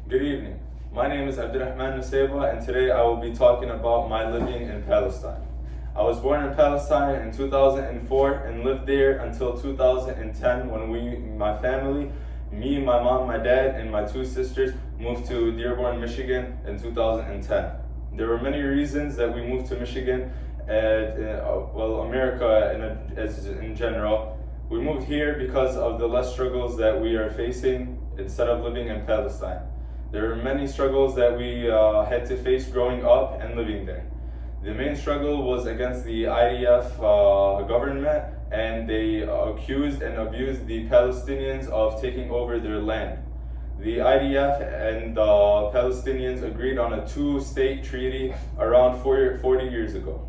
Good evening. My name is Abdurrahman Nusayba, and today I will be talking about my living in Palestine. I was born in Palestine in 2004 and lived there until 2010 when my family, me, my mom, my dad, and my two sisters moved to Dearborn, Michigan in 2010. There were many reasons that we moved to Michigan and, America in general. We moved here because of the less struggles that we are facing instead of living in Palestine. There are many struggles that we had to face growing up and living there. The main struggle was against the IDF government, and they accused and abused the Palestinians of taking over their land. The IDF and the Palestinians agreed on a two-state treaty around 40 years ago.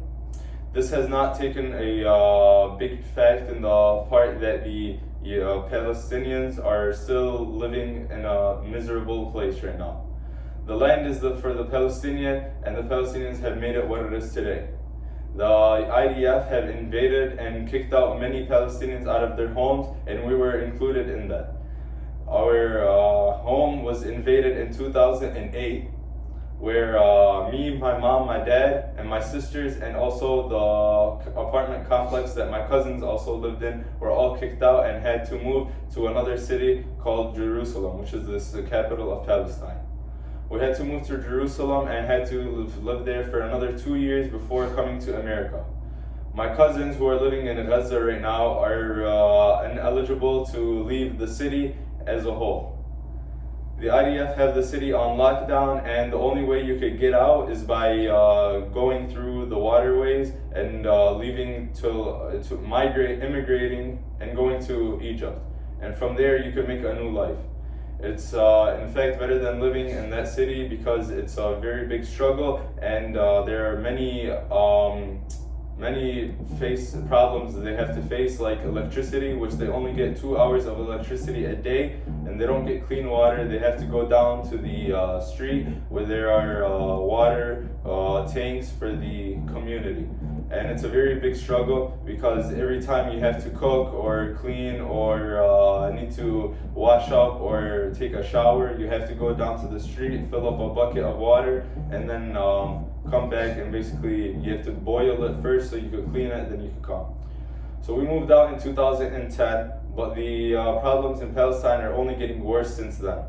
This has not taken a big fact in the part that the Palestinians are still living in a miserable place right now. The land is for the Palestinian, and the Palestinians have made it what it is today. The IDF have invaded and kicked out many Palestinians out of their homes, and we were included in that. Our home was invaded in 2008, where me, my mom, my dad, and my sisters, and also the apartment complex that my cousins also lived in, were all kicked out and had to move to another city called Jerusalem, which is the capital of Palestine. We had to move to Jerusalem and had to live there for another 2 years before coming to America. My cousins who are living in Gaza right now are ineligible to leave the city as a whole. The IDF have the city on lockdown, and the only way you could get out is by going through the waterways and leaving to immigrating and going to Egypt. And from there you could make a new life. It's in fact better than living in that city because it's a very big struggle, and there are many problems that they have to face, like electricity, which they only get 2 hours of electricity a day, and they don't get clean water. They have to go down to the street where there are water tanks for the community. And it's a very big struggle because every time you have to cook or clean or need to wash up or take a shower, you have to go down to the street, fill up a bucket of water, and then come back, and basically you have to boil it first so you could clean it, then you could come. So we moved out in 2010, but the problems in Palestine are only getting worse since then.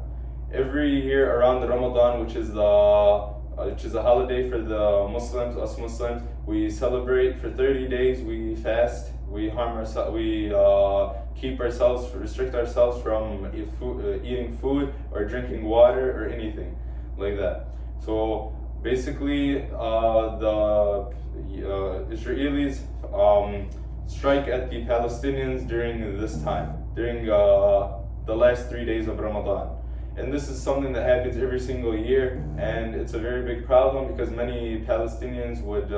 Every year around the Ramadan, which is a holiday for the Muslims, us Muslims, we celebrate for 30 days. We fast. We restrict ourselves from eating food or drinking water or anything like that. So basically, the Israelis strike at the Palestinians during this time, during the last 3 days of Ramadan. And this is something that happens every single year, and it's a very big problem because many Palestinians would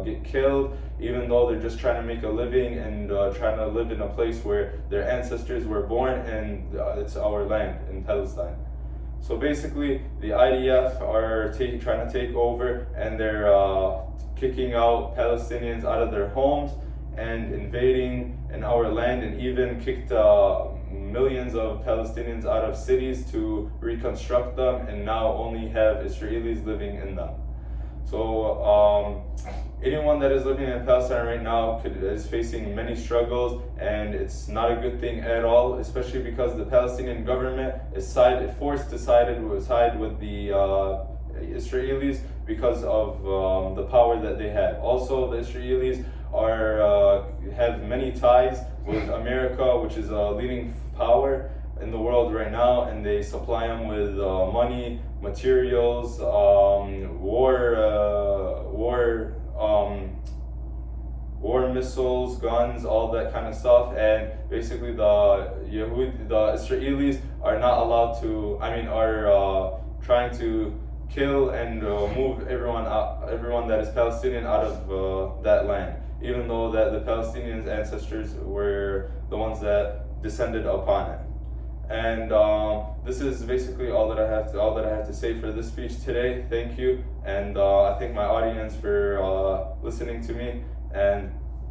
get killed, even though they're just trying to make a living and trying to live in a place where their ancestors were born, and it's our land in Palestine. So basically, the IDF are trying to take over, and they're kicking out Palestinians out of their homes and invading in our land, and even kicked millions of Palestinians out of cities to reconstruct them, and now only have Israelis living in them. So anyone that is living in Palestine right now is facing many struggles, and it's not a good thing at all, especially because the Palestinian government is forced to side with the Israelis because of the power that they have. Also, the Israelis have many ties with America, which is a leading power in the world right now, and they supply them with money, materials, war missiles, guns, all that kind of stuff. And basically, the Israelis are not allowed to. Are trying to kill and move everyone that is Palestinian out of that land, even though that the Palestinians' ancestors were the ones that descended upon it. And this is basically all that I have to say for this speech today. Thank you, and I thank my audience for listening to me, and